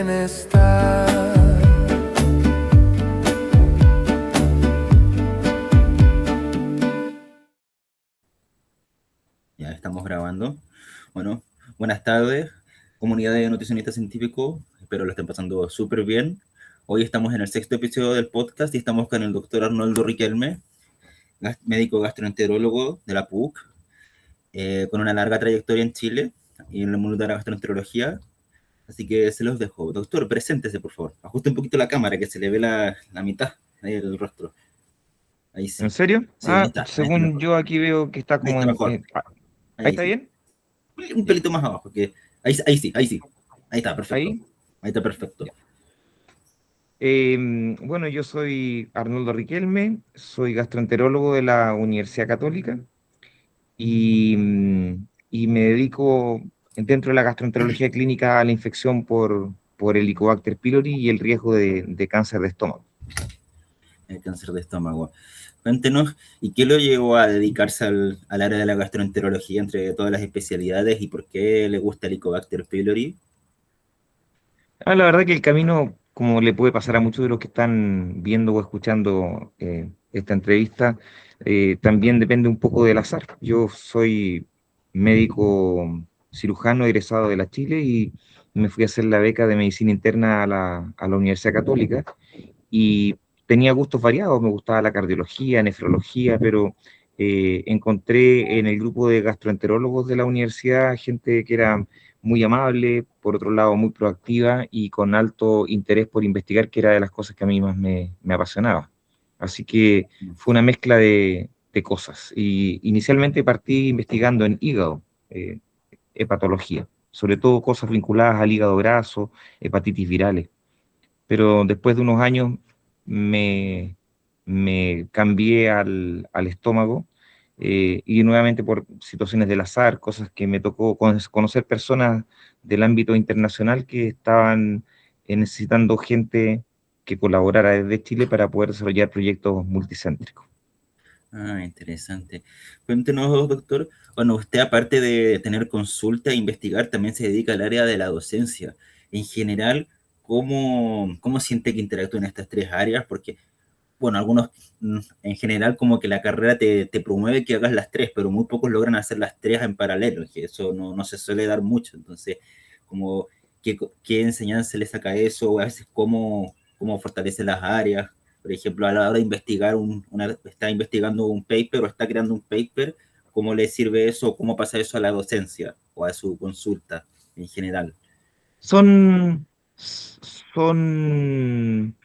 bienestar. Ya estamos grabando. Bueno, buenas tardes, comunidad de nutricionistas científicos. Espero lo estén pasando súper bien. Hoy estamos en el sexto episodio del podcast y estamos con el doctor Arnoldo Riquelme, médico gastroenterólogo de la PUC, con una larga trayectoria en Chile y en el mundo de la gastroenterología. Así que se los dejo. Doctor, preséntese, por favor. Ajuste un poquito la cámara, que se le ve la mitad del rostro. Ahí ¿En sí. serio? Sí, ahí está Según mejor. yo aquí veo que está Ahí como está en... mejor. ¿Ahí Ahí está sí. bien? Un Ya. pelito más abajo, que ahí sí, ahí sí. Ahí está, perfecto. Ahí. Ahí está perfecto. Ya. Bueno, yo soy Arnoldo Riquelme, soy gastroenterólogo de la Universidad Católica y me dedico dentro de la gastroenterología clínica a la infección por Helicobacter pylori y el riesgo de cáncer de estómago. El cáncer de estómago. Cuéntenos, ¿y qué lo llevó a dedicarse al área de la gastroenterología entre todas las especialidades y por qué le gusta el Helicobacter pylori? La verdad que el camino, como le puede pasar a muchos de los que están viendo o escuchando esta entrevista, también depende un poco del azar. Yo soy médico cirujano egresado de la Chile y me fui a hacer la beca de medicina interna a la Universidad Católica y tenía gustos variados, me gustaba la cardiología, nefrología, pero encontré en el grupo de gastroenterólogos de la universidad gente que era muy amable, por otro lado muy proactiva y con alto interés por investigar, que era de las cosas que a mí más me apasionaba. Así que fue una mezcla de cosas. Y inicialmente partí investigando en hígado, hepatología, sobre todo cosas vinculadas al hígado graso, hepatitis virales, pero después de unos años me, me cambié al estómago y nuevamente por situaciones del azar, cosas que me tocó conocer personas del ámbito internacional que estaban necesitando gente que colaborara desde Chile para poder desarrollar proyectos multicéntricos. Ah, interesante. Cuéntenos, doctor. Bueno, usted aparte de tener consulta e investigar, también se dedica al área de la docencia. En general, ¿cómo siente que interactúa en estas tres áreas? Porque bueno, algunos en general como que la carrera te promueve que hagas las tres, pero muy pocos logran hacer las tres en paralelo, que eso no se suele dar mucho. Entonces, como, ¿qué enseñanza le saca eso? O a veces, ¿cómo fortalece las áreas? Por ejemplo, a la hora de investigar, está investigando un paper o está creando un paper, ¿cómo le sirve eso? ¿Cómo pasa eso a la docencia o a su consulta en general? Son, son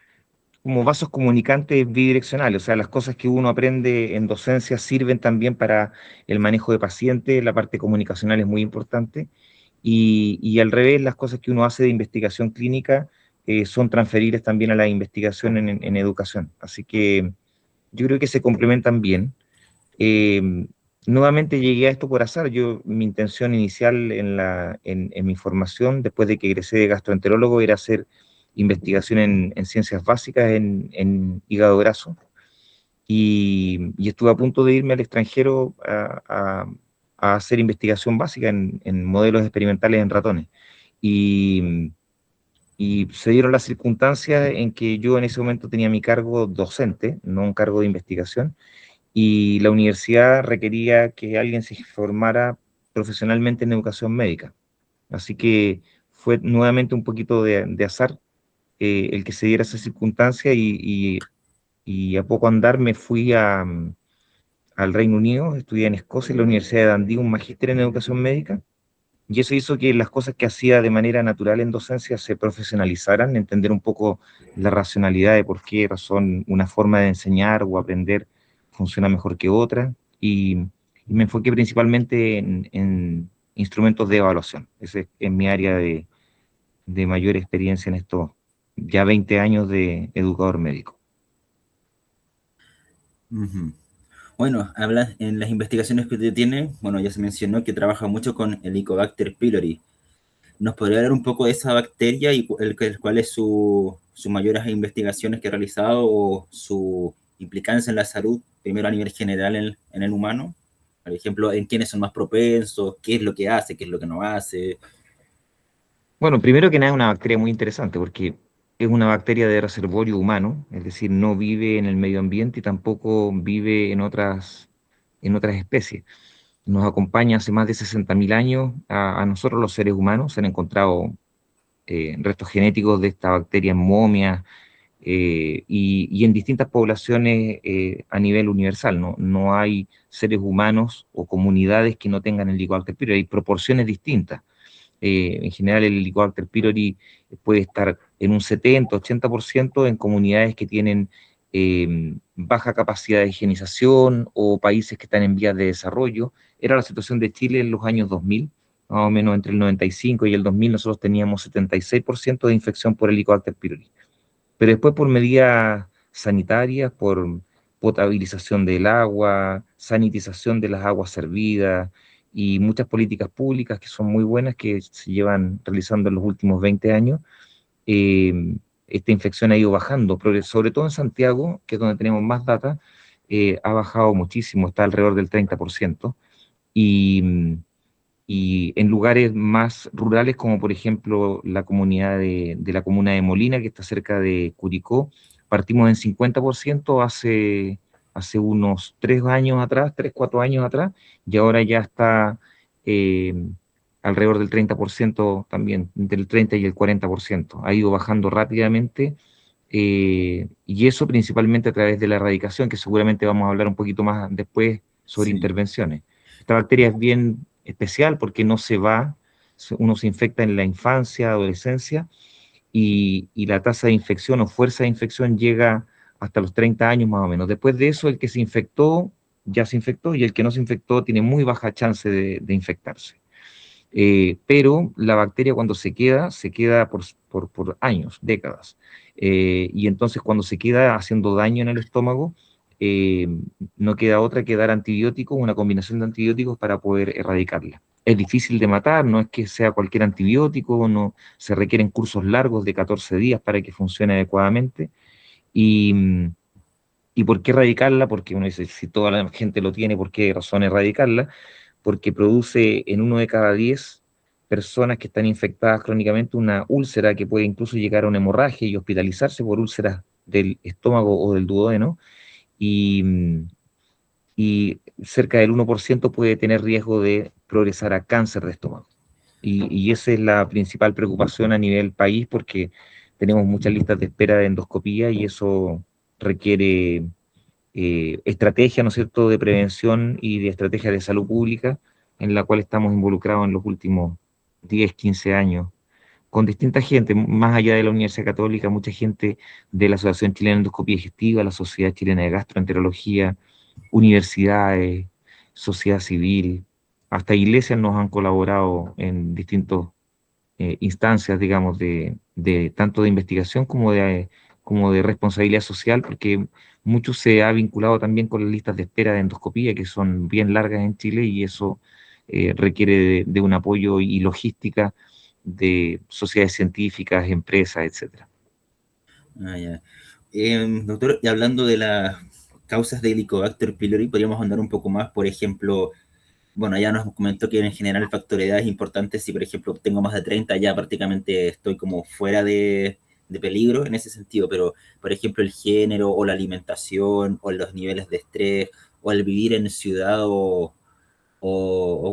como vasos comunicantes bidireccionales, o sea, las cosas que uno aprende en docencia sirven también para el manejo de pacientes, la parte comunicacional es muy importante, y al revés, las cosas que uno hace de investigación clínica son transferibles también a la investigación en educación. Así que yo creo que se complementan bien. Eh, Nuevamente llegué a esto por azar. Mi intención inicial en mi formación, después de que egresé de gastroenterólogo, era hacer investigación en ciencias básicas en hígado graso. Y estuve a punto de irme al extranjero a hacer investigación básica en modelos experimentales en ratones. Y, y se dieron las circunstancias en que yo en ese momento tenía mi cargo docente, no un cargo de investigación, y la universidad requería que alguien se formara profesionalmente en educación médica. Así que fue nuevamente un poquito de azar el que se diera esa circunstancia y a poco andar me fui al Reino Unido, estudié en Escocia, en la Universidad de Dundee, un magíster en educación médica, y eso hizo que las cosas que hacía de manera natural en docencia se profesionalizaran, entender un poco la racionalidad de por qué razón una forma de enseñar o aprender funciona mejor que otra, y me enfoqué principalmente en instrumentos de evaluación. Ese es mi área de mayor experiencia en estos ya 20 años de educador médico. Ujú. Bueno, habla en las investigaciones que usted tiene, bueno, ya se mencionó que trabaja mucho con Helicobacter pylori. ¿Nos podría hablar un poco de esa bacteria y cuál es sus mayores investigaciones que ha realizado o su implicancia en la salud, primero a nivel general en el humano? Por ejemplo, en quiénes son más propensos, qué es lo que hace, qué es lo que no hace. Bueno, primero que nada es una bacteria muy interesante porque es una bacteria de reservorio humano, es decir, no vive en el medio ambiente y tampoco vive en otras especies. Nos acompaña hace más de 60.000 años a nosotros los seres humanos. Se han encontrado restos genéticos de esta bacteria en momias y en distintas poblaciones a nivel universal. ¿No? No hay seres humanos o comunidades que no tengan el Helicobacter pylori, hay proporciones distintas. En general, el Helicobacter pylori puede estar en un 70-80% en comunidades que tienen baja capacidad de higienización o países que están en vías de desarrollo. Era la situación de Chile en los años 2000, más o menos entre el 95 y el 2000 nosotros teníamos 76% de infección por Helicobacter pylori. Pero después por medidas sanitarias, por potabilización del agua, sanitización de las aguas servidas y muchas políticas públicas que son muy buenas que se llevan realizando en los últimos 20 años, eh, esta infección ha ido bajando, pero sobre todo en Santiago, que es donde tenemos más data, ha bajado muchísimo, está alrededor del 30%, y, y en lugares más rurales, como por ejemplo la comunidad de la comuna de Molina, que está cerca de Curicó, partimos en 50% hace unos 3 años atrás, 3, 4 años atrás, y ahora ya está eh, alrededor del 30% también, entre el 30 y el 40%. Ha ido bajando rápidamente, y eso principalmente a través de la erradicación, que seguramente vamos a hablar un poquito más después sobre Sí, intervenciones. Esta bacteria es bien especial porque no se va, uno se infecta en la infancia, adolescencia, y la tasa de infección o fuerza de infección llega hasta los 30 años más o menos. Después de eso, el que se infectó ya se infectó y el que no se infectó tiene muy baja chance de infectarse. Pero la bacteria cuando se queda por años, décadas. Y entonces cuando se queda haciendo daño en el estómago, eh, no queda otra que dar antibióticos, una combinación de antibióticos para poder erradicarla. Es difícil de matar, no es que sea cualquier antibiótico, no, se requieren cursos largos de 14 días para que funcione adecuadamente. Y, ¿Y por qué erradicarla? Porque uno dice, si toda la gente lo tiene, ¿por qué razón erradicarla? Porque produce en 1 de cada 10 personas que están infectadas crónicamente una úlcera que puede incluso llegar a una hemorragia y hospitalizarse por úlceras del estómago o del duodeno, y, y cerca del 1% puede tener riesgo de progresar a cáncer de estómago. Y esa es la principal preocupación a nivel país porque tenemos muchas listas de espera de endoscopía y eso requiere estrategia, ¿no es cierto?, de prevención y de estrategia de salud pública en la cual estamos involucrados en los últimos 10 15 años, con distinta gente, más allá de la Universidad Católica, mucha gente de la Asociación Chilena de Endoscopía Digestiva, la Sociedad Chilena de Gastroenterología, universidades, sociedad civil, hasta iglesias nos han colaborado en distintas instancias, digamos, de tanto de investigación como de responsabilidad social, porque mucho se ha vinculado también con las listas de espera de endoscopía, que son bien largas en Chile, y eso requiere de un apoyo y logística de sociedades científicas, empresas, etcétera. ah, ya. Doctor, y hablando de las causas de Helicobacter pylori, podríamos andar un poco más, por ejemplo, bueno, ya nos comentó que en general el factor edad es importante. Si, por ejemplo, tengo más de 30 ya prácticamente estoy como fuera de peligro en ese sentido, pero, por ejemplo, el género o la alimentación o los niveles de estrés o el vivir en ciudad o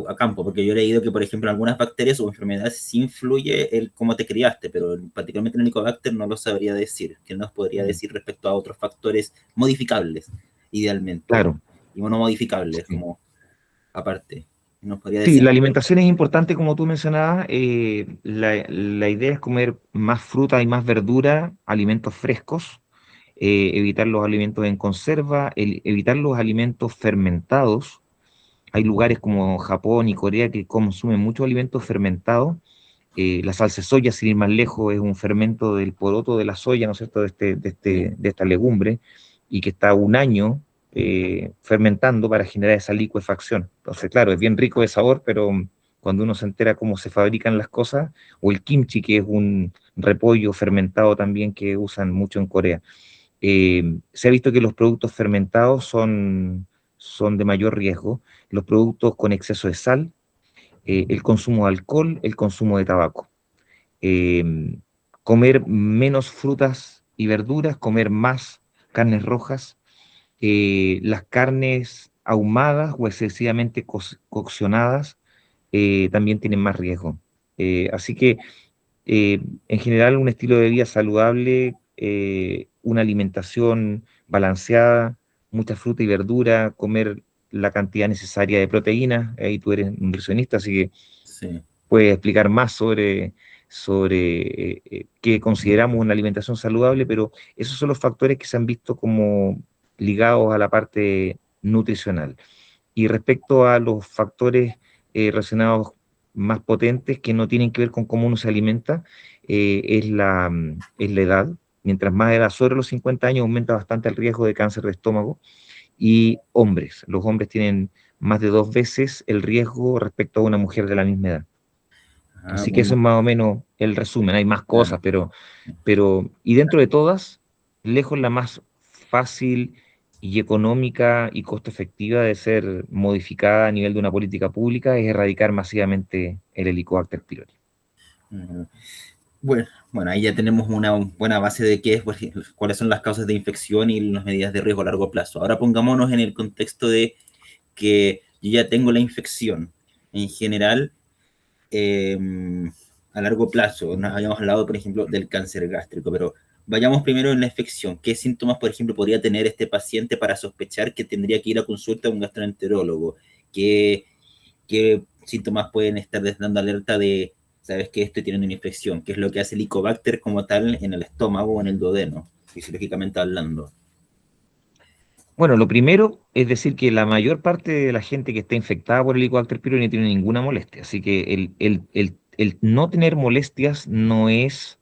a campo, porque yo he leído que, por ejemplo, en algunas bacterias o enfermedades sí influye el cómo te criaste, pero particularmente en el Helicobacter no lo sabría decir. ¿Qué nos podría Mm. decir respecto a otros factores modificables, idealmente, Claro, y no modificables, sí. como aparte? ¿Nos podría Sí, decir la algo? alimentación es importante, como tú mencionabas. La idea es comer más fruta y más verdura, alimentos frescos, evitar los alimentos en conserva, evitar los alimentos fermentados. Hay lugares como Japón y Corea que consumen muchos alimentos fermentados. La salsa de soya, sin ir más lejos, es un fermento del poroto de la soya, ¿no es cierto?, Sí. de esta legumbre, y que está un año fermentando para generar esa licuefacción. Entonces, claro, es bien rico de sabor, pero cuando uno se entera cómo se fabrican las cosas, o el kimchi, que es un repollo fermentado también que usan mucho en Corea, se ha visto que los productos fermentados son de mayor riesgo, los productos con exceso de sal, el consumo de alcohol, el consumo de tabaco. eh, comer menos frutas y verduras, comer más carnes rojas, las carnes ahumadas o excesivamente coccionadas también tienen más riesgo. Así que en general un estilo de vida saludable, una alimentación balanceada, mucha fruta y verdura, comer la cantidad necesaria de proteínas, ahí tú eres nutricionista, así que Sí. puedes explicar más sobre qué consideramos una alimentación saludable, pero esos son los factores que se han visto como ligados a la parte nutricional. Y respecto a los factores relacionados más potentes que no tienen que ver con cómo uno se alimenta, es la edad. Mientras más edad, sobre los 50 años, aumenta bastante el riesgo de cáncer de estómago. Y hombres, los hombres tienen más de 2 veces el riesgo respecto a una mujer de la misma edad. Ah, Así que eso bueno, es más o menos el resumen. Hay más claro. cosas, y dentro de todas, lejos la más fácil y económica y costo efectiva de ser modificada a nivel de una política pública es erradicar masivamente el Helicobacter pylori. Ujú. Bueno, ahí ya tenemos una buena base de qué es, cuáles son las causas de infección y las medidas de riesgo a largo plazo. Ahora pongámonos en el contexto de que yo ya tengo la infección. En general, eh, a largo plazo, nos habíamos hablado, por ejemplo, del cáncer gástrico, pero vayamos primero en la infección. ¿Qué síntomas, por ejemplo, podría tener este paciente para sospechar que tendría que ir a consulta a un gastroenterólogo? ¿Qué, qué síntomas pueden estar dando alerta de, sabes que estoy teniendo una infección? ¿Qué es lo que hace el Helicobacter como tal en el estómago o en el duodeno, fisiológicamente hablando? Bueno, lo primero es decir que la mayor parte de la gente que está infectada por Helicobacter pylori no tiene ninguna molestia. Así que el no tener molestias no es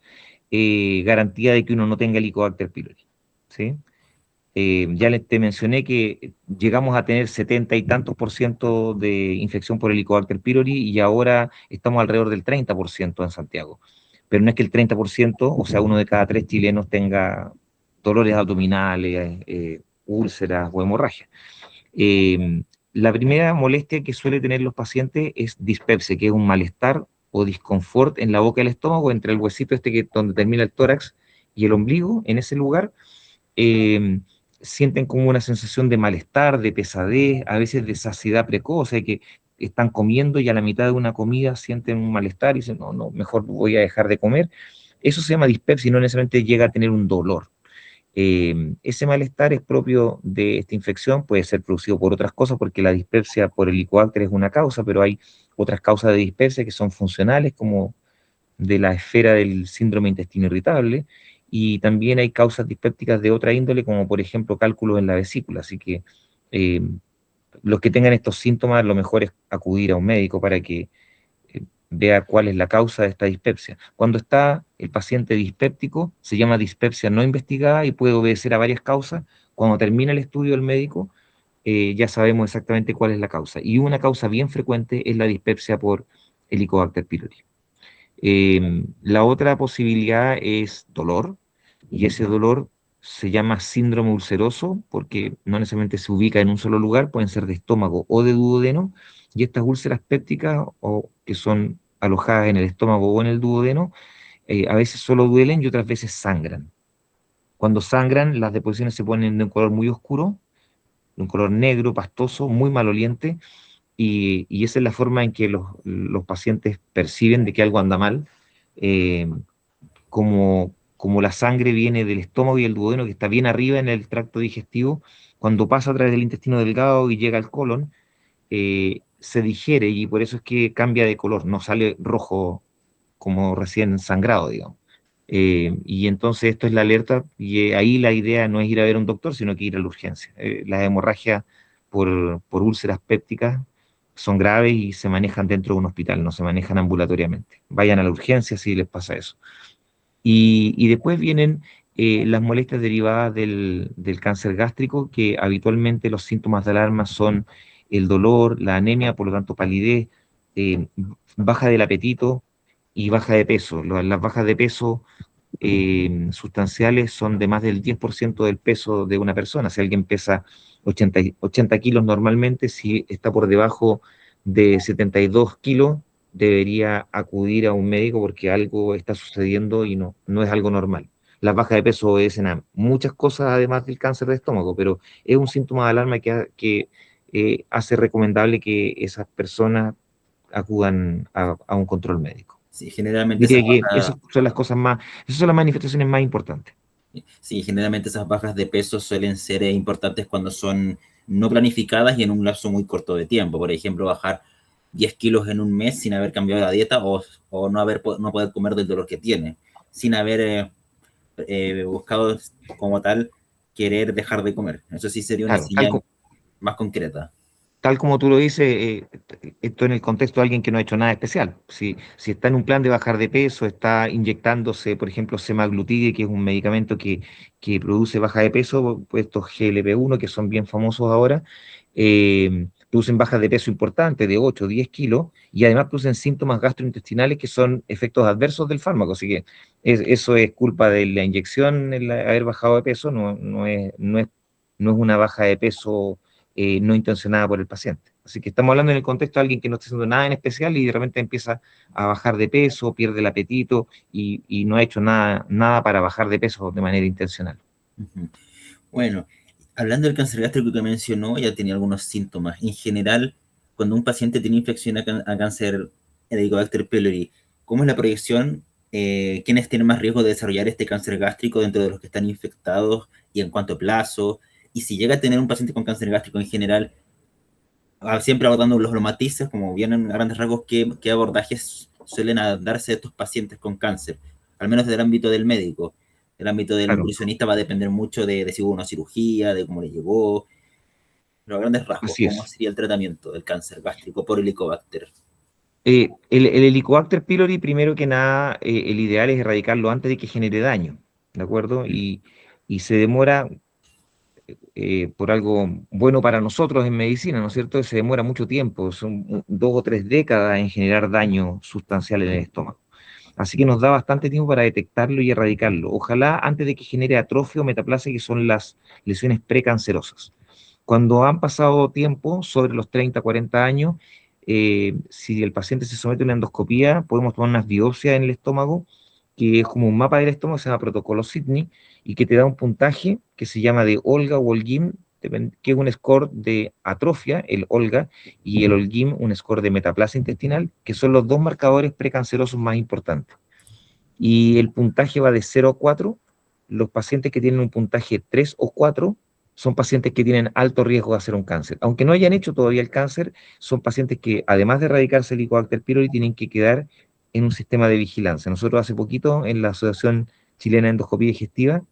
garantía de que uno no tenga Helicobacter pylori. ¿Sí? Te mencioné que llegamos a tener 70 y tantos por ciento de infección por Helicobacter pylori y ahora estamos alrededor del 30% en Santiago. Pero no es que el 30%, o sea, uno de cada 3 chilenos tenga dolores abdominales, úlceras o hemorragia. Eh, la primera molestia que suele tener los pacientes es dispepsia, que es un malestar o disconfort en la boca del estómago, entre el huesito donde termina el tórax y el ombligo, en ese lugar. eh, Sienten como una sensación de malestar, de pesadez, a veces de saciedad precoz, o sea que están comiendo y a la mitad de una comida sienten un malestar y dicen, no, no, mejor voy a dejar de comer. Eso se llama dispepsia y no necesariamente llega a tener un dolor. Ese malestar es propio de esta infección, puede ser producido por otras cosas, porque la dispepsia por el Helicobacter es una causa, pero hay otras causas de dispepsia que son funcionales, como de la esfera del síndrome intestino irritable, y también hay causas dispépticas de otra índole, como por ejemplo cálculos en la vesícula. Así que eh, los que tengan estos síntomas, lo mejor es acudir a un médico para que vea cuál es la causa de esta dispepsia. Cuando está el paciente dispéptico, se llama dispepsia no investigada y puede obedecer a varias causas. Cuando termina el estudio del médico, ya sabemos exactamente cuál es la causa. Y una causa bien frecuente es la dispepsia por Helicobacter pylori. La otra posibilidad es dolor, y ese dolor se llama síndrome ulceroso porque no necesariamente se ubica en un solo lugar, pueden ser de estómago o de duodeno, y estas úlceras pépticas o que son alojadas en el estómago o en el duodeno, a veces solo duelen y otras veces sangran. Cuando sangran, las deposiciones se ponen de un color muy oscuro, de un color negro, pastoso, muy maloliente, y esa es la forma en que los pacientes perciben de que algo anda mal, eh, como la sangre viene del estómago y el duodeno, que está bien arriba en el tracto digestivo, cuando pasa a través del intestino delgado y llega al colon, se digiere y por eso es que cambia de color, no sale rojo como recién sangrado, digamos. Y entonces esto es la alerta y ahí la idea no es ir a ver a un doctor, sino que ir a la urgencia. Las hemorragias por úlceras pépticas son graves y se manejan dentro de un hospital, no se manejan ambulatoriamente. Vayan a la urgencia si les pasa eso. Y después vienen las molestias derivadas del cáncer gástrico, que habitualmente los síntomas de alarma son el dolor, la anemia, por lo tanto palidez, eh, baja del apetito y baja de peso. Las bajas de peso sustanciales son de más del 10% del peso de una persona. Si alguien pesa 80 kilos normalmente, si está por debajo de 72 kilos, debería acudir a un médico porque algo está sucediendo y no es algo normal. Las bajas de peso obedecen a muchas cosas además del cáncer de estómago, pero es un síntoma de alarma que hace recomendable que esas personas acudan a un control médico. Sí, generalmente esas Diría que bajas, esas son las manifestaciones más importantes. sí, generalmente esas bajas de peso suelen ser importantes cuando son no planificadas y en un lapso muy corto de tiempo. Por ejemplo, bajar 10 kilos en un mes sin haber cambiado la dieta o no poder comer del dolor que tiene, sin haber buscado como tal querer dejar de comer. Eso sí sería una Claro, señal más concreta. tal como tú lo dices, esto en el contexto de alguien que no ha hecho nada especial. Si está en un plan de bajar de peso, está inyectándose, por ejemplo, semaglutide, que es un medicamento que produce baja de peso, pues estos GLP-1, que son bien famosos ahora, producen bajas de peso importantes, de 8 o 10 kilos, y además producen síntomas gastrointestinales que son efectos adversos del fármaco. Así que eso es culpa de la inyección, haber bajado de peso, no es una baja de peso no intencionada por el paciente. Así que estamos hablando en el contexto de alguien que no está haciendo nada en especial y de repente empieza a bajar de peso, pierde el apetito y no ha hecho nada para bajar de peso de manera intencional. Ujú. Bueno, hablando del cáncer gástrico que mencionó, ya tenía algunos síntomas. En general, cuando un paciente tiene infección a cáncer de Helicobacter pylori, ¿cómo es la proyección? ¿Quiénes tienen más riesgo de desarrollar este cáncer gástrico dentro de los que están infectados y en cuánto plazo? Y si llega a tener un paciente con cáncer gástrico en general, siempre abordando los matices, como vienen a grandes rasgos, ¿qué abordajes suelen darse de estos pacientes con cáncer? Al menos desde el ámbito del médico. El ámbito del Claro, nutricionista va a depender mucho de si hubo una cirugía, de cómo le llegó, pero a grandes rasgos, así ¿cómo es. sería el tratamiento del cáncer gástrico por Helicobacter? El Helicobacter pylori, primero que nada, el ideal es erradicarlo antes de que genere daño, ¿de acuerdo? Y se demora por algo bueno para nosotros en medicina, ¿no es cierto? Se demora mucho tiempo, son 2 o 3 décadas en generar daño sustancial en el estómago. Así que nos da bastante tiempo para detectarlo y erradicarlo. Ojalá antes de que genere atrofia o metaplasia, que son las lesiones precancerosas. Cuando han pasado tiempo, sobre los 30, 40 años, si el paciente se somete a una endoscopía, podemos tomar unas biopsias en el estómago, que es como un mapa del estómago, se llama protocolo Sidney, y que te da un puntaje que se llama de Olga o Olgim, que es un score de atrofia, el Olga, y el Olgim, un score de metaplasia intestinal, que son los dos marcadores precancerosos más importantes. Y el puntaje va de 0 a 4. Los pacientes que tienen un puntaje 3 o 4 son pacientes que tienen alto riesgo de hacer un cáncer. Aunque no hayan hecho todavía el cáncer, son pacientes que, además de erradicarse el Helicobacter pylori, tienen que quedar en un sistema de vigilancia. Nosotros hace poquito, en la Asociación Chilena de Endoscopía Digestiva,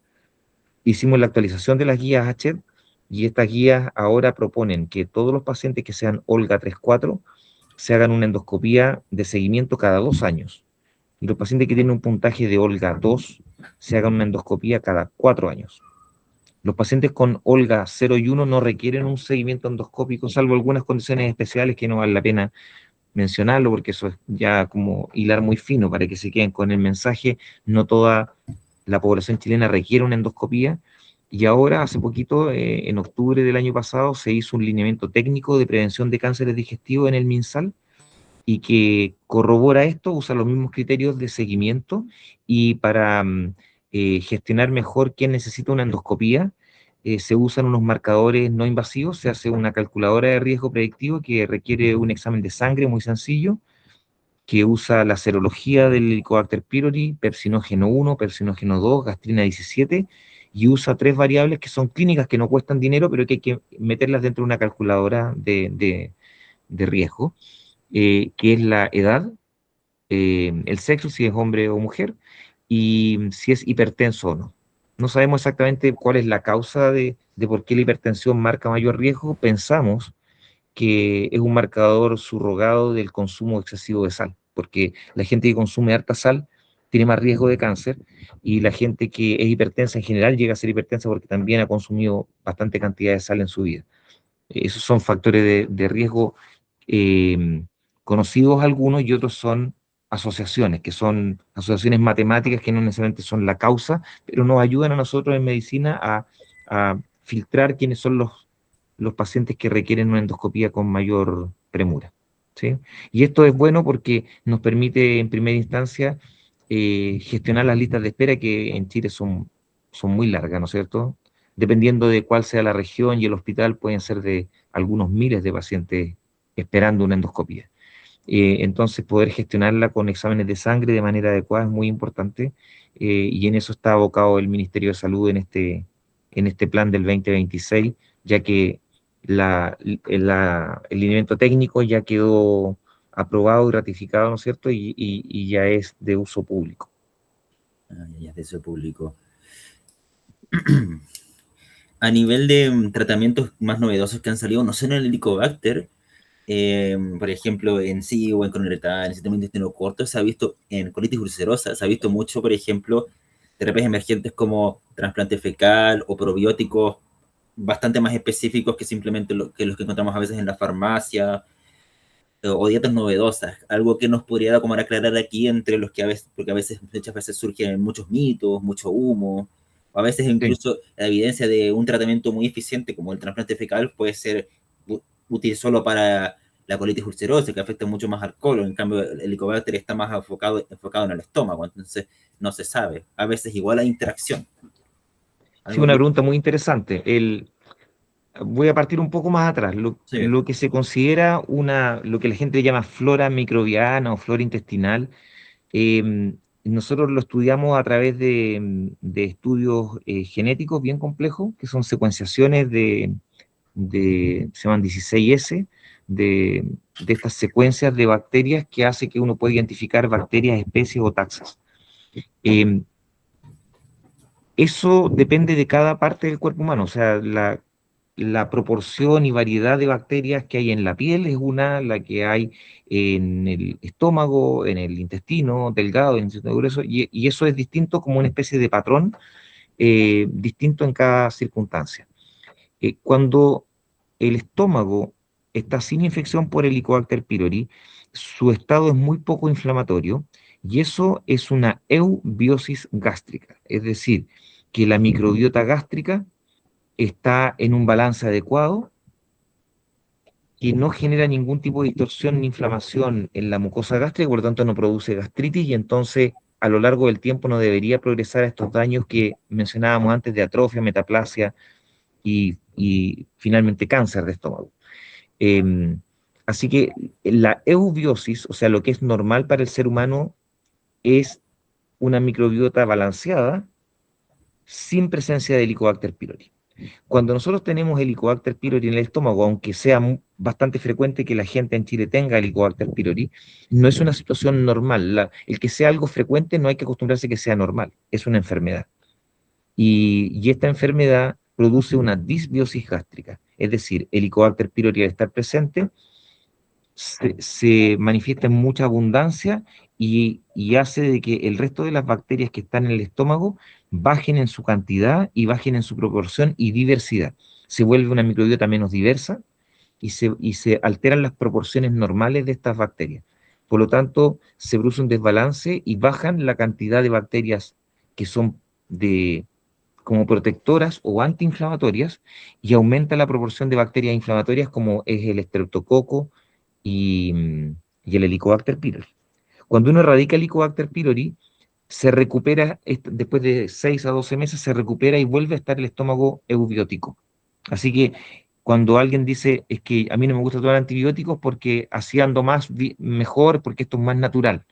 hicimos la actualización de las guías HED y estas guías ahora proponen que todos los pacientes que sean Olga 3-4 se hagan una endoscopía de seguimiento cada 2 años y los pacientes que tienen un puntaje de Olga 2 se hagan una endoscopía cada 4 años. Los pacientes con Olga 0 y 1 no requieren un seguimiento endoscópico, salvo algunas condiciones especiales que no vale la pena mencionarlo, porque eso es ya como hilar muy fino para que se queden con el mensaje. No toda la población chilena requiere una endoscopía. Y ahora, hace poquito, en octubre del año pasado, se hizo un lineamiento técnico de prevención de cánceres digestivos en el MinSal y que corrobora esto, usa los mismos criterios de seguimiento y para gestionar mejor quién necesita una endoscopía, se usan unos marcadores no invasivos, se hace una calculadora de riesgo predictivo que requiere un examen de sangre muy sencillo, que usa la serología del Helicobacter pylori, pepsinógeno 1, pepsinógeno 2, gastrina 17, y usa 3 variables que son clínicas que no cuestan dinero, pero que hay que meterlas dentro de una calculadora de riesgo, que es la edad, el sexo, si es hombre o mujer, y si es hipertenso o no. No sabemos exactamente cuál es la causa de por qué la hipertensión marca mayor riesgo. Pensamos que es un marcador subrogado del consumo excesivo de sal, porque la gente que consume harta sal tiene más riesgo de cáncer y la gente que es hipertensa en general llega a ser hipertensa porque también ha consumido bastante cantidad de sal en su vida. Esos son factores de riesgo eh, conocidos algunos y otros son asociaciones, que son asociaciones matemáticas que no necesariamente son la causa, pero nos ayudan a nosotros en medicina a filtrar quiénes son los pacientes que requieren una endoscopía con mayor premura. ¿sí? Y esto es bueno porque nos permite en primera instancia gestionar las listas de espera que en Chile son muy largas, ¿no es cierto? Dependiendo de cuál sea la región y el hospital, pueden ser de algunos miles de pacientes esperando una endoscopia. Entonces, poder gestionarla con exámenes de sangre de manera adecuada es muy importante, y en eso está abocado el Ministerio de Salud en este plan del 2026, ya que el lineamiento técnico ya quedó aprobado y ratificado, ¿no es cierto? Y ya es de uso público. Ya es de eso público. A nivel de tratamientos más novedosos que han salido, no sé, en el Helicobacter, por ejemplo, en SIBO, en colorectal, en sistema intestino corto, se ha visto en colitis ulcerosa, se ha visto mucho, por ejemplo, terapias emergentes como trasplante fecal o probióticos bastante más específicos que simplemente que los que encontramos a veces en la farmacia, o dietas novedosas, algo que nos podría como aclarar aquí entre los que a veces, porque a veces, muchas veces surgen muchos mitos, mucho humo, o a veces Sí. incluso la evidencia de un tratamiento muy eficiente como el trasplante fecal puede ser útil solo para la colitis ulcerosa, que afecta mucho más al colon. En cambio, el helicobacter está más enfocado en el estómago, entonces no se sabe. A veces igual hay interacción. Sí, Algo una que... pregunta muy interesante. Voy a partir un poco más atrás. Sí. Lo que se considera lo que la gente llama flora microbiana o flora intestinal. Nosotros lo estudiamos a través de estudios genéticos bien complejos, que son secuenciaciones se llaman 16S, de estas secuencias de bacterias que hace que uno pueda identificar bacterias, especies o taxas. Em, Eso depende de cada parte del cuerpo humano, o sea, la proporción y variedad de bacterias que hay en la piel es una, la que hay en el estómago, en el intestino delgado, en el intestino grueso, y eso es distinto como una especie de patrón distinto en cada circunstancia. Cuando el estómago está sin infección por Helicobacter pylori, su estado es muy poco inflamatorio y eso es una eubiosis gástrica, es decir, que la microbiota gástrica está en un balance adecuado, que no genera ningún tipo de distorsión ni inflamación en la mucosa gástrica, por lo tanto no produce gastritis y entonces a lo largo del tiempo no debería progresar a estos daños que mencionábamos antes de atrofia, metaplasia y finalmente cáncer de estómago. Eh, Así que la eubiosis, o sea, lo que es normal para el ser humano, es una microbiota balanceada sin presencia de Helicobacter pylori. Cuando nosotros tenemos Helicobacter pylori en el estómago, aunque sea bastante frecuente que la gente en Chile tenga Helicobacter pylori, no es una situación normal. El que sea algo frecuente no hay que acostumbrarse a que sea normal, es una enfermedad. Y esta enfermedad produce una disbiosis gástrica, es decir, Helicobacter pylori al estar presente se manifiesta en mucha abundancia y hace de que el resto de las bacterias que están en el estómago bajen en su cantidad y bajen en su proporción y diversidad. Se vuelve una microbiota menos diversa y se alteran las proporciones normales de estas bacterias. Por lo tanto, se produce un desbalance y bajan la cantidad de bacterias que son como protectoras o antiinflamatorias y aumenta la proporción de bacterias inflamatorias como es el estreptococo y el Helicobacter pylori. Cuando uno erradica el Helicobacter pylori, se recupera, después de 6 a 12 meses, se recupera y vuelve a estar el estómago eubiótico. Así que cuando alguien dice, es que a mí no me gusta tomar antibióticos porque así ando mejor, porque esto es más natural.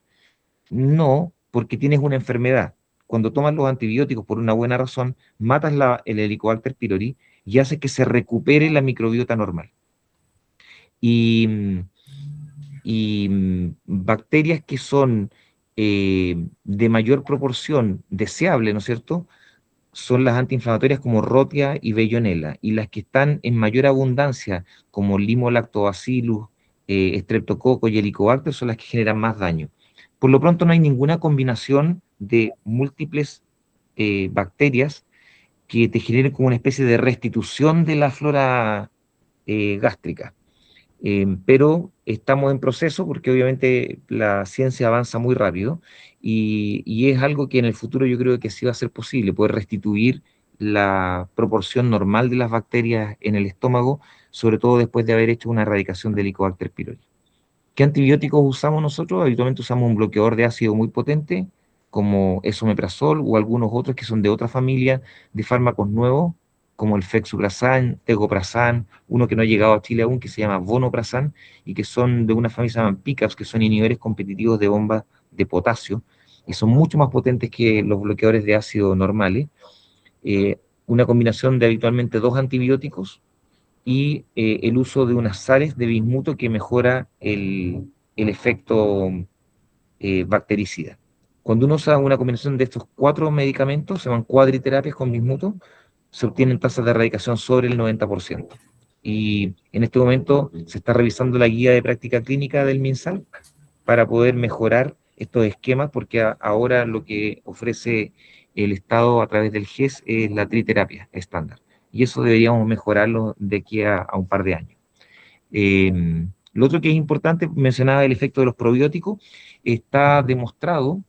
No, porque tienes una enfermedad. Cuando tomas los antibióticos por una buena razón, matas el Helicobacter pylori y haces que se recupere la microbiota normal. Y, bacterias que son de mayor proporción deseable, ¿no es cierto? Son las antiinflamatorias como Rotia y Bellonella, y las que están en mayor abundancia, como Lactobacillus, Streptococcus y Helicobacter, son las que generan más daño. Por lo pronto no hay ninguna combinación de múltiples bacterias que te generen como una especie de restitución de la flora gástrica. Pero estamos en proceso porque obviamente la ciencia avanza muy rápido y es algo que en el futuro yo creo que sí va a ser posible, poder restituir la proporción normal de las bacterias en el estómago, sobre todo después de haber hecho una erradicación del Helicobacter pylori. ¿Qué antibióticos usamos nosotros? Habitualmente usamos un bloqueador de ácido muy potente, como esomeprazol o algunos otros que son de otra familia de fármacos nuevos, como el fexuprasan, tegoprazan, uno que no ha llegado a Chile aún, que se llama vonoprazan, y que son de una familia que se llaman PICAPs, que son inhibidores competitivos de bombas de potasio, y son mucho más potentes que los bloqueadores de ácido normales. Una combinación de habitualmente dos antibióticos y el uso de unas sales de bismuto que mejora el efecto bactericida. Cuando uno usa una combinación de estos cuatro medicamentos, se llaman cuadriterapias con bismuto, se obtienen tasas de erradicación sobre el 90%. Y en este momento se está revisando la guía de práctica clínica del MinSal para poder mejorar estos esquemas, porque ahora lo que ofrece el Estado a través del GES es la triterapia estándar. Y eso deberíamos mejorarlo de aquí a un par de años. Lo otro que es importante, mencionaba el efecto de los probióticos, está demostrado,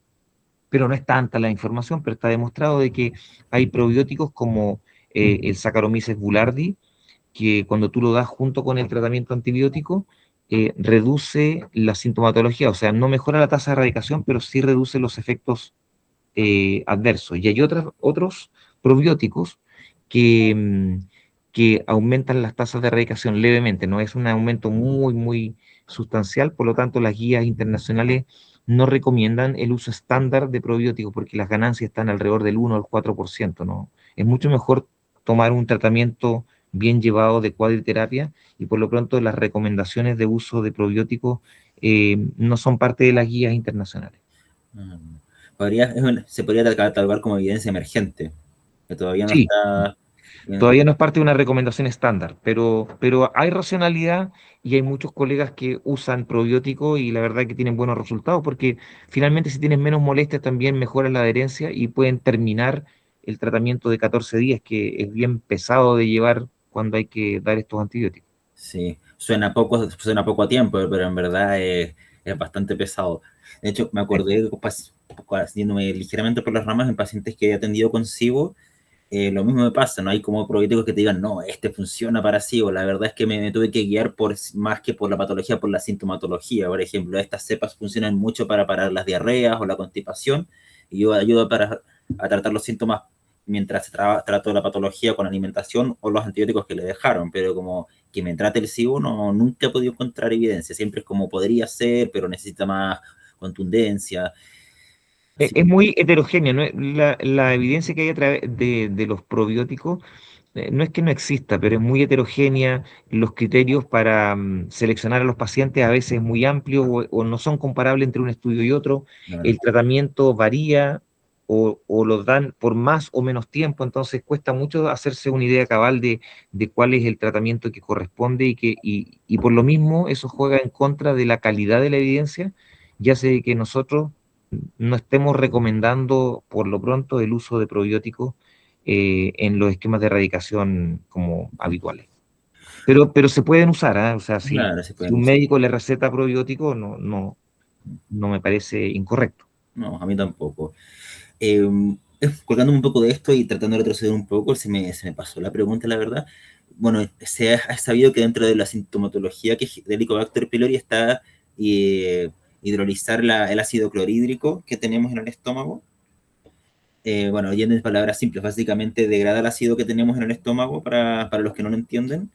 pero no es tanta la información, pero está demostrado de que hay probióticos como el Saccharomyces boulardii, que cuando tú lo das junto con el tratamiento antibiótico, reduce la sintomatología, o sea, no mejora la tasa de erradicación, pero sí reduce los efectos adversos. Y hay otros probióticos que, que aumentan las tasas de erradicación levemente, no es un aumento muy, muy sustancial, por lo tanto las guías internacionales no recomiendan el uso estándar de probióticos porque las ganancias están alrededor del 1 al 4%, ¿no? Es mucho mejor tomar un tratamiento bien llevado de cuadriterapia y por lo pronto las recomendaciones de uso de probióticos no son parte de las guías internacionales. Mm. Se podría catalogar como evidencia emergente, que todavía no Sí, está... todavía no es parte de una recomendación estándar, pero hay racionalidad y hay muchos colegas que usan probióticos y la verdad que tienen buenos resultados porque finalmente si tienes menos molestias también mejoras la adherencia y pueden terminar el tratamiento de 14 días, que es bien pesado de llevar cuando hay que dar estos antibióticos. Sí, suena poco a tiempo, pero en verdad es bastante pesado. De hecho, me Sí. acordé, yéndome ligeramente por las ramas, en pacientes que he atendido con SIBO, lo mismo me pasa, no hay como probióticos que te digan, no, este funciona para SIBO. La verdad es que me tuve que guiar más que por la patología, por la sintomatología. Por ejemplo, estas cepas funcionan mucho para parar las diarreas o la constipación, y yo ayudo a tratar los síntomas mientras trato la patología con alimentación o los antibióticos que le dejaron, pero como que me trate el SIBO, no, nunca he podido encontrar evidencia, siempre es como podría ser, pero necesita más contundencia. Así Es que, muy heterogénea, ¿no? La evidencia que hay a través de los probióticos no es que no exista, pero es muy heterogénea. Los criterios para seleccionar a los pacientes a veces es muy amplio o no son comparables entre un estudio y otro. claro, El tratamiento varía o lo dan por más o menos tiempo, entonces cuesta mucho hacerse una idea cabal de cuál es el tratamiento que corresponde y por lo mismo eso juega en contra de la calidad de la evidencia, ya sé que nosotros no estemos recomendando por lo pronto el uso de probióticos en los esquemas de erradicación como habituales. Pero se pueden usar, ¿ah? O sea, claro, se si pueden un usar. médico le receta probióticos, no me parece incorrecto. No, a mí tampoco. Eh, Colgándome un poco de esto y tratando de retroceder un poco, se me pasó la pregunta, la verdad. Bueno, se ha sabido que dentro de la sintomatología del Helicobacter pylori está eh, hidrolizar el ácido clorhídrico que tenemos en el estómago. Bueno, yendo en palabras simples, básicamente degrada el ácido que tenemos en el estómago para los que no lo entienden.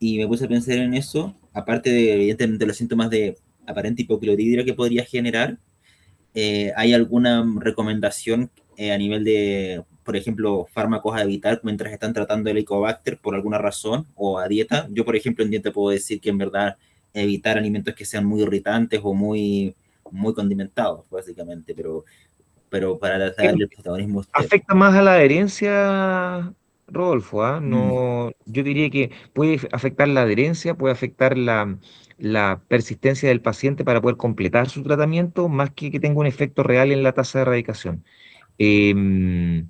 Y me puse a pensar en eso, aparte de, evidentemente, los síntomas de aparente hipocloridria que podría generar. ¿Hay alguna recomendación a nivel de, por ejemplo, fármacos a evitar mientras están tratando el Helicobacter por alguna razón o a dieta? Yo, por ejemplo, en dieta puedo decir que en verdad evitar alimentos que sean muy irritantes o muy condimentados, básicamente, pero para Eh, darle el protagonismo a usted. Afecta más a la adherencia, Rodolfo, ¿ah? Mm, No, yo diría que puede afectar la adherencia, puede afectar la persistencia del paciente para poder completar su tratamiento, más que tenga un efecto real en la tasa de erradicación. Em,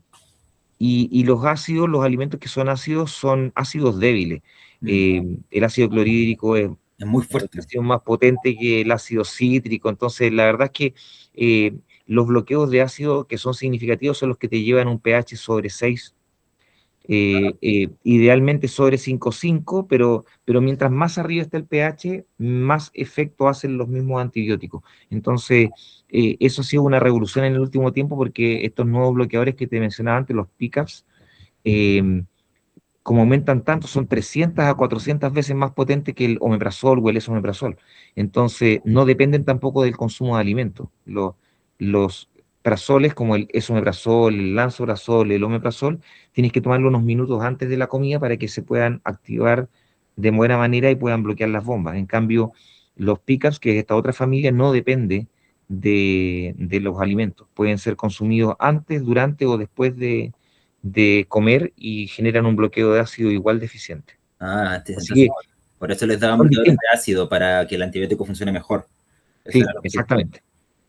y los ácidos, los alimentos que son ácidos débiles. mm. El ácido clorhídrico es Es muy fuerte. muchísimo más potente que el ácido cítrico, entonces la verdad es que los bloqueos de ácido que son significativos son los que te llevan un pH sobre 6. idealmente sobre 5,5, pero mientras más arriba está el pH, más efecto hacen los mismos antibióticos. Entonces, eso ha sido una revolución en el último tiempo porque estos nuevos bloqueadores que te mencionaba antes, los PICAPs, como aumentan tanto, son 300 a 400 veces más potentes que el omeprazol o el esomeprazol. Entonces, no dependen tampoco del consumo de alimentos. Los prazoles, como el esomeprazol, el lansoprazol, el omeprazol, tienes que tomarlo unos minutos antes de la comida para que se puedan activar de buena manera y puedan bloquear las bombas. En cambio, los PICAPs, que es esta otra familia, no depende de los alimentos. Pueden ser consumidos antes, durante o después de comer y generan un bloqueo de ácido igual de eficiente. Ah, Así entonces que por eso les daban son bloqueadores distintos. de ácido para que el antibiótico funcione mejor. Ese era Sí, el objetivo. exactamente.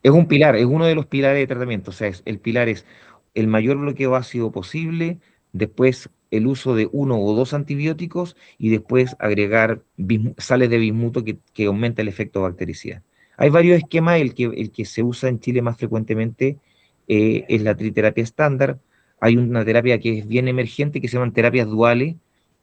Es un pilar, es uno de los pilares de tratamiento. O sea, el pilar es el mayor bloqueo ácido posible, después el uso de uno o dos antibióticos y después agregar sales de bismuto que aumenta el efecto bactericida. Hay varios esquemas, el que se usa en Chile más frecuentemente es la triterapia estándar. Hay una terapia que es bien emergente que se llaman terapias duales,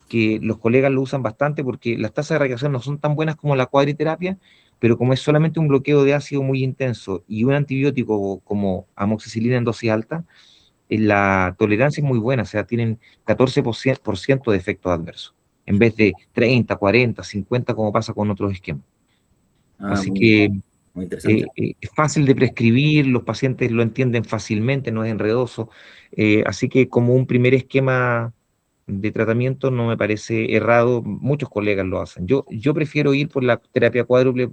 que los colegas lo usan bastante porque las tasas de erradicación no son tan buenas como la cuadriterapia, pero como es solamente un bloqueo de ácido muy intenso y un antibiótico como amoxicilina en dosis alta, la tolerancia es muy buena, o sea, tienen 14% de efectos adversos, en vez de 30, 40, 50 como pasa con otros esquemas. Ah, Así que muy interesante. es fácil de prescribir, los pacientes lo entienden fácilmente, no es enredoso, así que como un primer esquema de tratamiento no me parece errado, muchos colegas lo hacen. Yo prefiero ir por la terapia cuádruple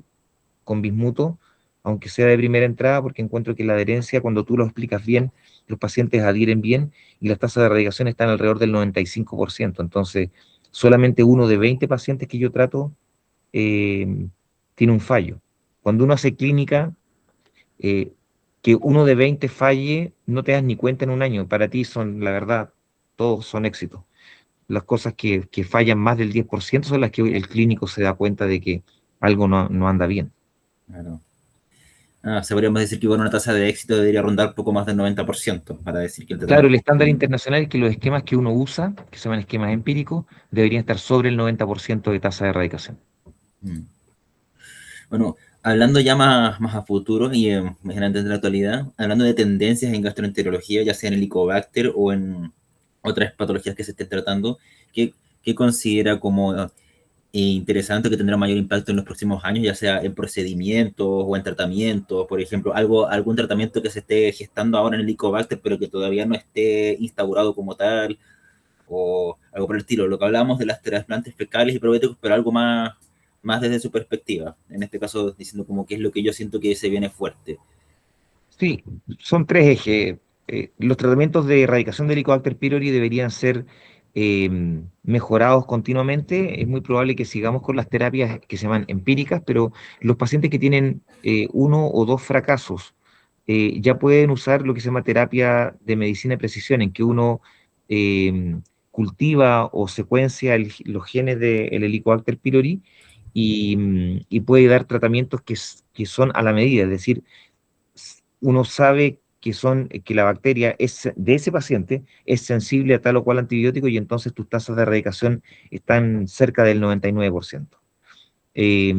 con bismuto, aunque sea de primera entrada, porque encuentro que la adherencia, cuando tú lo explicas bien, los pacientes adhieren bien y las tasas de erradicación están alrededor del 95%. Entonces, solamente uno de 20 pacientes que yo trato tiene un fallo. Cuando uno hace clínica, eh, que uno de 20 falle, no te das ni cuenta en un año. Para ti son, la verdad, todos son éxitos. Las cosas que fallan más del 10% son las que el clínico se da cuenta de que algo no anda bien. Claro. Ah, se podríamos decir que bueno, una tasa de éxito debería rondar poco más del 90% para decir que el Claro, tratamiento. el estándar internacional es que los esquemas que uno usa, que se llaman esquemas empíricos, deberían estar sobre el 90% de tasa de erradicación. Mm. Bueno, hablando ya más a futuro y más grande de la actualidad, hablando de tendencias en gastroenterología, ya sea en el Helicobacter o en otras patologías que se estén tratando, ¿qué considera como interesante que tendrá mayor impacto en los próximos años, ya sea en procedimientos o en tratamientos? Por ejemplo, algún tratamiento que se esté gestando ahora en el Helicobacter, pero que todavía no esté instaurado como tal, o algo por el estilo. Lo que hablábamos de las trasplantes fecales y probióticos, pero algo más desde su perspectiva. En este caso, diciendo como que es lo que yo siento que se viene fuerte. Sí, son tres ejes. Los tratamientos de erradicación del Helicobacter pylori deberían ser mejorados continuamente. Es muy probable que sigamos con las terapias que se llaman empíricas, pero los pacientes que tienen uno o dos fracasos ya pueden usar lo que se llama terapia de medicina de precisión, en que uno cultiva o secuencia los genes del Helicobacter pylori y puede dar tratamientos que son a la medida, es decir, uno sabe que la bacteria de ese paciente es sensible a tal o cual antibiótico y entonces tus tasas de erradicación están cerca del 99%. Eh,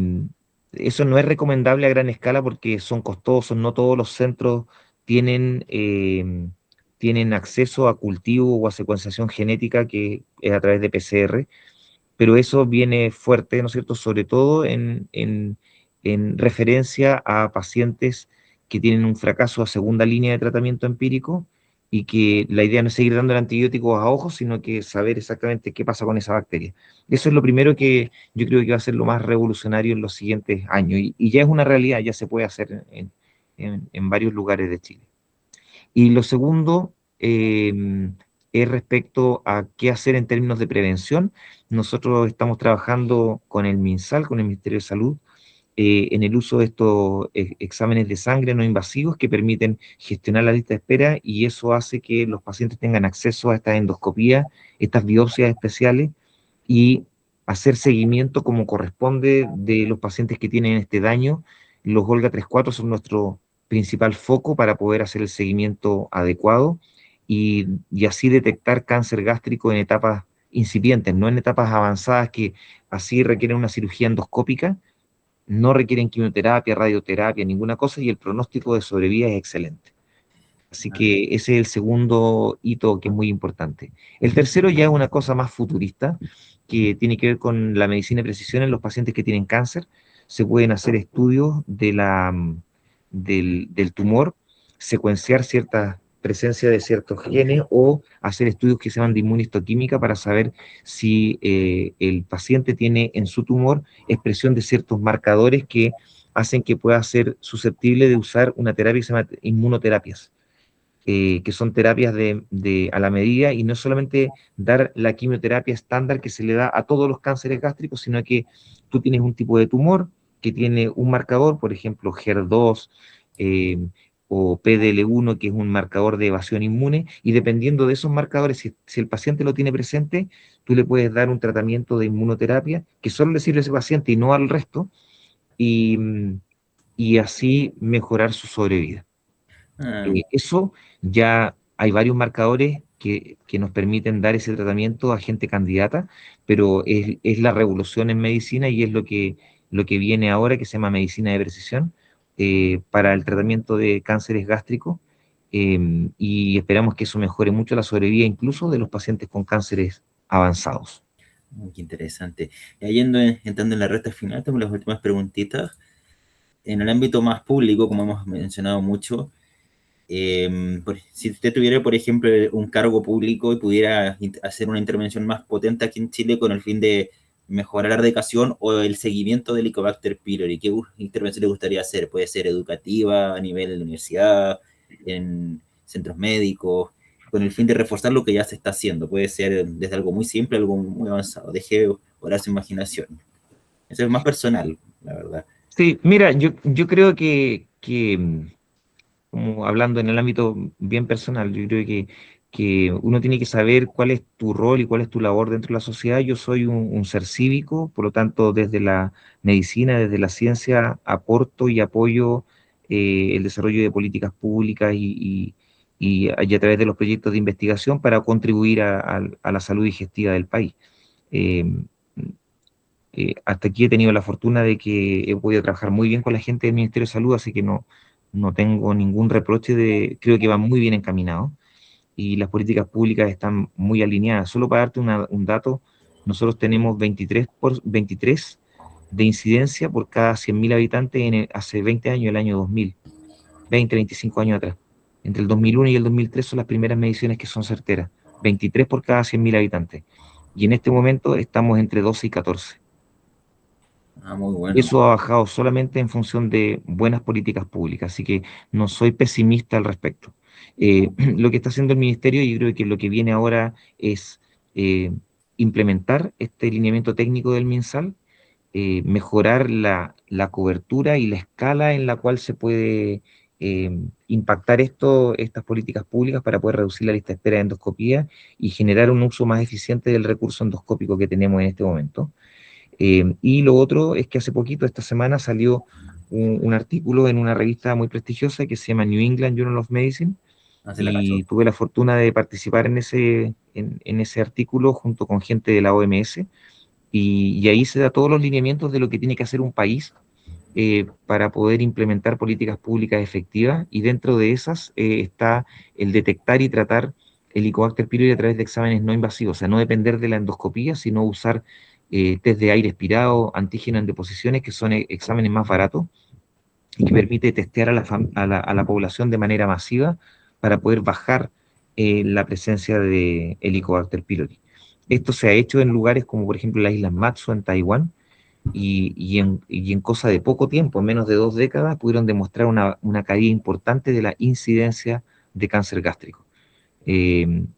Eso no es recomendable a gran escala porque son costosos, no todos los centros tienen acceso a cultivo o a secuenciación genética que es a través de PCR, pero eso viene fuerte, ¿no es cierto?, sobre todo en referencia a pacientes que tienen un fracaso a segunda línea de tratamiento empírico y que la idea no es seguir dando el antibiótico a ojos, sino que saber exactamente qué pasa con esa bacteria. Eso es lo primero que yo creo que va a ser lo más revolucionario en los siguientes años y ya es una realidad, ya se puede hacer en varios lugares de Chile. Y lo segundo es respecto a qué hacer en términos de prevención. Nosotros estamos trabajando con el MinSal, con el Ministerio de Salud, en el uso de estos exámenes de sangre no invasivos que permiten gestionar la lista de espera y eso hace que los pacientes tengan acceso a estas endoscopías, estas biopsias especiales y hacer seguimiento como corresponde de los pacientes que tienen este daño. Los Olga 34 son nuestro principal foco para poder hacer el seguimiento adecuado y así detectar cáncer gástrico en etapas incipientes, no en etapas avanzadas que así requieren una cirugía endoscópica, no requieren quimioterapia, radioterapia, ninguna cosa, y el pronóstico de sobrevida es excelente. Así Ah, que ese es el segundo hito que es muy importante. El tercero ya es una cosa más futurista, que tiene que ver con la medicina de precisión en los pacientes que tienen cáncer. Se pueden hacer estudios del tumor, secuenciar cierta presencia de ciertos genes o hacer estudios que se llaman de inmunistoquímica para saber si el paciente tiene en su tumor expresión de ciertos marcadores que hacen que pueda ser susceptible de usar una terapia que se llama inmunoterapias, que son terapias a la medida y no solamente dar la quimioterapia estándar que se le da a todos los cánceres gástricos, sino que tú tienes un tipo de tumor que tiene un marcador, por ejemplo, HER2 eh, o PDL1, que es un marcador de evasión inmune, y dependiendo de esos marcadores, si el paciente lo tiene presente, tú le puedes dar un tratamiento de inmunoterapia que solo le sirve a ese paciente y no al resto, y, y así mejorar su sobrevida. ah, Eso ya hay varios marcadores que nos permiten dar ese tratamiento a gente candidata, pero es la revolución en medicina y es lo que viene ahora, que se llama medicina de precisión, para el tratamiento de cánceres gástricos, y esperamos que eso mejore mucho la sobrevida incluso de los pacientes con cánceres avanzados. qué interesante. Y entrando en la recta final, tengo las últimas preguntitas. En el ámbito más público, como hemos mencionado mucho, si usted tuviera, por ejemplo, un cargo público y pudiera hacer una intervención más potente aquí en Chile con el fin de mejorar la erradicación o el seguimiento del Helicobacter pylori, ¿qué intervención le gustaría hacer? Puede ser educativa, a nivel de la universidad, en centros médicos, con el fin de reforzar lo que ya se está haciendo. Puede ser desde algo muy simple a algo muy avanzado. Deje volar su imaginación. Eso es más personal, la verdad. Sí, mira, yo creo que como hablando en el ámbito bien personal, yo creo que uno tiene que saber cuál es tu rol y cuál es tu labor dentro de la sociedad. Yo soy un ser cívico, por lo tanto, desde la medicina, desde la ciencia, aporto y apoyo el desarrollo de políticas públicas y a través de los proyectos de investigación para contribuir a la salud digestiva del país. Eh, Hasta aquí he tenido la fortuna de que he podido trabajar muy bien con la gente del Ministerio de Salud, así que no tengo ningún reproche creo que va muy bien encaminado y las políticas públicas están muy alineadas. Solo para darte un dato, nosotros tenemos 23 de incidencia por cada 100.000 habitantes hace 20 años, el año 2000, 25 años atrás. Entre el 2001 y el 2003 son las primeras mediciones que son certeras, 23 por cada 100.000 habitantes. Y en este momento estamos entre 12 y 14. Ah, muy bueno. Eso ha bajado solamente en función de buenas políticas públicas, así que no soy pesimista al respecto. Lo que está haciendo el ministerio, yo creo que lo que viene ahora es eh, implementar este lineamiento técnico del MinSal, mejorar la cobertura y la escala en la cual se puede impactar estas políticas públicas para poder reducir la lista de espera de endoscopía y generar un uso más eficiente del recurso endoscópico que tenemos en este momento. Y lo otro es que hace poquito, esta semana, salió un artículo en una revista muy prestigiosa que se llama New England Journal of Medicine, Hace la cacho. y tuve la fortuna de participar en ese artículo junto con gente de la OMS, y ahí se da todos los lineamientos de lo que tiene que hacer un país para poder implementar políticas públicas efectivas, y dentro de esas está el detectar y tratar el Helicobacter pylori a través de exámenes no invasivos, o sea, no depender de la endoscopía, sino usar test de aire expirado, antígeno en deposiciones, que son exámenes más baratos y que permite testear a la población de manera masiva para poder bajar la presencia de Helicobacter pylori. Esto se ha hecho en lugares como por ejemplo las Islas Matsu en Taiwán, y en cosa de poco tiempo, en menos de 2 décadas, pudieron demostrar una caída importante de la incidencia de cáncer gástrico.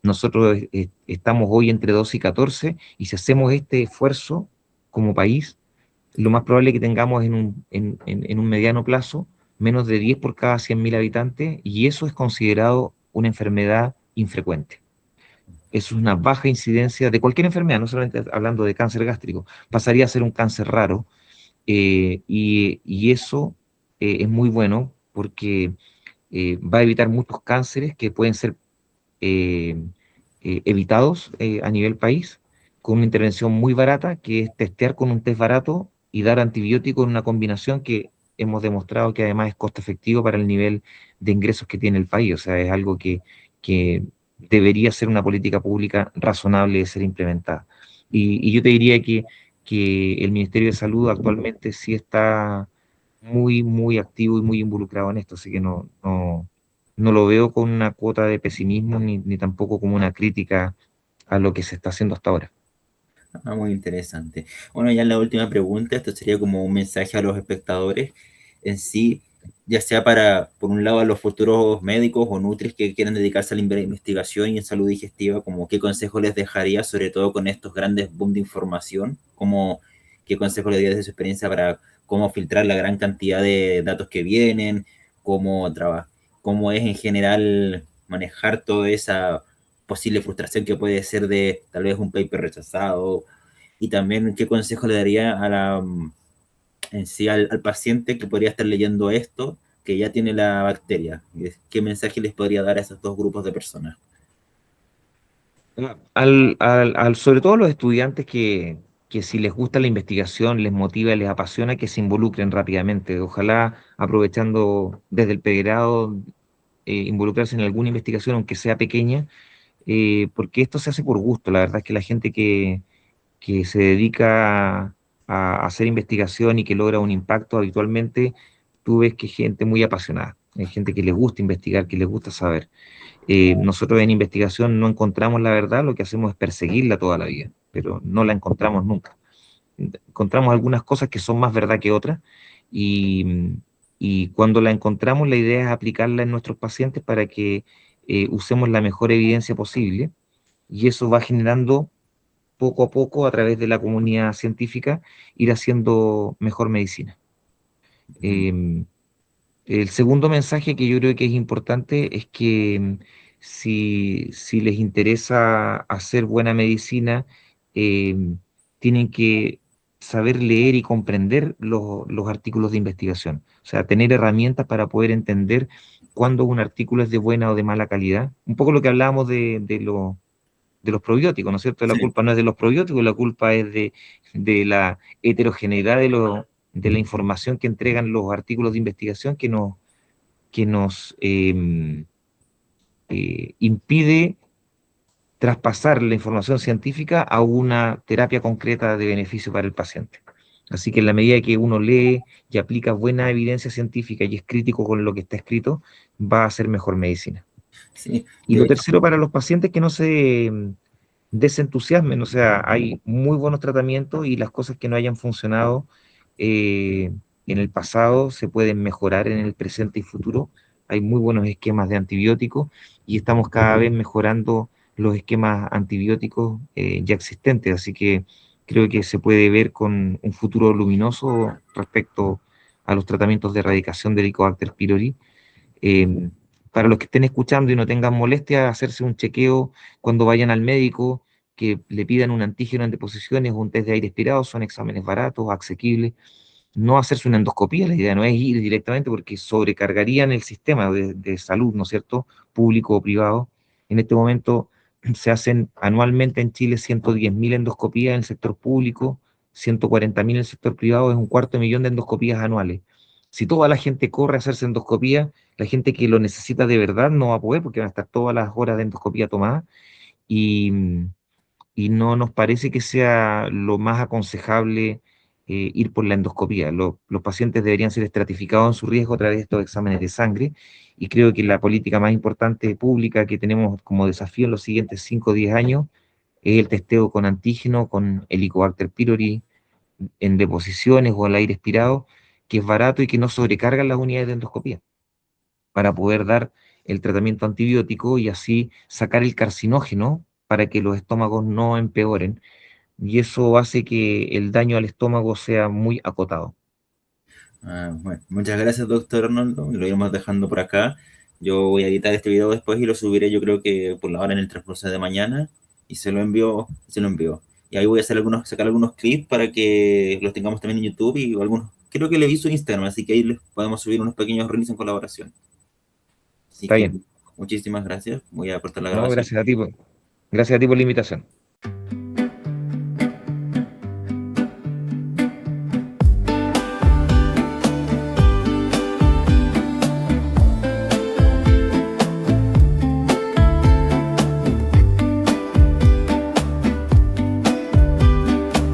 Nosotros estamos hoy entre 12 y 14, y si hacemos este esfuerzo como país, lo más probable es que tengamos en un mediano plazo menos de 10 por cada 100.000 habitantes, y eso es considerado una enfermedad infrecuente. Eso es una baja incidencia de cualquier enfermedad, no solamente hablando de cáncer gástrico, pasaría a ser un cáncer raro, y eso es muy bueno porque va a evitar muchos cánceres que pueden ser evitados a nivel país, con una intervención muy barata, que es testear con un test barato y dar antibiótico en una combinación que hemos demostrado que además es costo efectivo para el nivel de ingresos que tiene el país. O sea, es algo que debería ser una política pública razonable de ser implementada. Y yo te diría que el Ministerio de Salud actualmente sí está muy, muy activo y muy involucrado en esto, así que no lo veo con una cuota de pesimismo ni tampoco como una crítica a lo que se está haciendo hasta ahora. Ah, muy interesante. Bueno, ya en la última pregunta, esto sería como un mensaje a los espectadores en sí, ya sea para, por un lado, a los futuros médicos o nutris que quieran dedicarse a la investigación y en salud digestiva, como qué consejo les dejaría, sobre todo con estos grandes boom de información, como qué consejo les daría desde su experiencia para cómo filtrar la gran cantidad de datos que vienen, cómo trabajar, cómo es en general manejar toda esa posible frustración que puede ser de tal vez un paper rechazado y también qué consejo le daría a en sí al paciente que podría estar leyendo esto, que ya tiene la bacteria. ¿Qué mensaje les podría dar a esos dos grupos de personas? Sobre todo a los estudiantes que si les gusta la investigación, les motiva, les apasiona, que se involucren rápidamente. Ojalá aprovechando desde el pregrado, involucrarse en alguna investigación, aunque sea pequeña, porque esto se hace por gusto. La verdad es que la gente que se dedica a hacer investigación y que logra un impacto habitualmente, tú ves que es gente muy apasionada, hay gente que les gusta investigar, que les gusta saber. Nosotros en investigación no encontramos la verdad, lo que hacemos es perseguirla toda la vida, pero no la encontramos nunca. Encontramos algunas cosas que son más verdad que otras y, y cuando la encontramos la idea es aplicarla en nuestros pacientes para que usemos la mejor evidencia posible y eso va generando poco a poco a través de la comunidad científica ir haciendo mejor medicina. Eh, el segundo mensaje que yo creo que es importante es que si les interesa hacer buena medicina, tienen que saber leer y comprender los artículos de investigación. O sea, tener herramientas para poder entender cuándo un artículo es de buena o de mala calidad. Un poco lo que hablábamos de los probióticos, ¿no es cierto? La Sí, culpa no es de los probióticos, la culpa es de la heterogeneidad de la información que entregan los artículos de investigación que nos impide traspasar la información científica a una terapia concreta de beneficio para el paciente. Así que en la medida que uno lee y aplica buena evidencia científica y es crítico con lo que está escrito, va a ser mejor medicina. sí, Y de lo hecho, tercero, para los pacientes que no se desentusiasmen, o sea, hay muy buenos tratamientos y las cosas que no hayan funcionado eh, en el pasado se pueden mejorar en el presente y futuro. Hay muy buenos esquemas de antibióticos y estamos cada vez mejorando los esquemas antibióticos ya existentes, así que creo que se puede ver con un futuro luminoso respecto a los tratamientos de erradicación del Helicobacter pylori. Eh, para los que estén escuchando y no tengan molestia, hacerse un chequeo cuando vayan al médico, que le pidan un antígeno en deposiciones o un test de aire expirado, son exámenes baratos, asequibles. No hacerse una endoscopía, la idea no es ir directamente porque sobrecargarían el sistema de salud, ¿no es cierto?, público o privado. En este momento se hacen anualmente en Chile 110.000 endoscopías en el sector público, 140.000 en el sector privado, es un cuarto de millón de endoscopías anuales. Si toda la gente corre a hacerse endoscopía, la gente que lo necesita de verdad no va a poder porque van a estar todas las horas de endoscopía tomadas y, y no nos parece que sea lo más aconsejable ir por la endoscopía. Los pacientes deberían ser estratificados en su riesgo a través de estos exámenes de sangre y creo que la política más importante pública que tenemos como desafío en los siguientes 5 o 10 años es el testeo con antígeno, con Helicobacter pylori en deposiciones o al aire expirado, que es barato y que no sobrecarga las unidades de endoscopía para poder dar el tratamiento antibiótico y así sacar el carcinógeno para que los estómagos no empeoren. Y eso hace que el daño al estómago sea muy acotado. bueno, muchas gracias, doctor Arnoldo. Lo iremos dejando por acá. Yo voy a editar este video después y lo subiré, yo creo que por la hora en el transcurso de mañana y se lo envío. Y ahí voy a sacar algunos clips para que los tengamos también en YouTube y algunos, creo que le vi su Instagram, así que ahí les podemos subir unos pequeños reels en colaboración. Así Está que bien. Muchísimas gracias. Voy a aportar la No, grabación. gracias a ti por la invitación.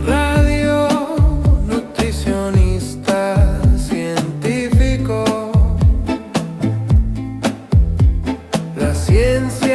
Radio, nutricionista, científico, la ciencia.